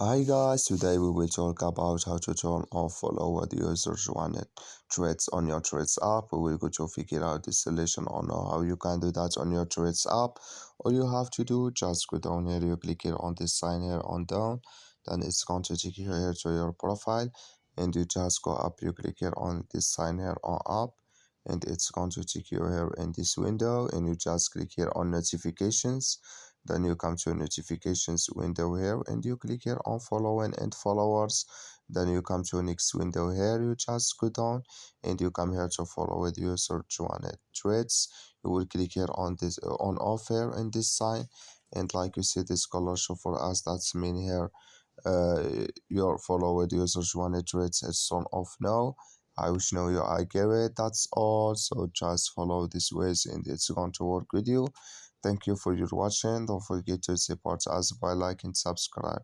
Hi guys, today we will talk about how to turn off follow what users wanted threads on your Threads app. We will go to figure out the solution or know how you can do that on your Threads app. All you have to do, just go down here, you click here on this sign here on down, then it's going to take you here to your profile, and you just go up, you click here on this sign here on up, and it's going to take you here in this window, and you just click here on notifications. Then you come to notifications window here and you click here on following and followers. Then you come to next window here, you just go down and you come here to follow with your search one threads. You will click here on this on off here in this sign, and like you see this color show for us, that's mean here your follow with users wanted threads it's on off now. I wish know you I get it. That's all, so just follow this ways and it's going to work with you. Thank you for your watching. Don't forget to support us by like and subscribe.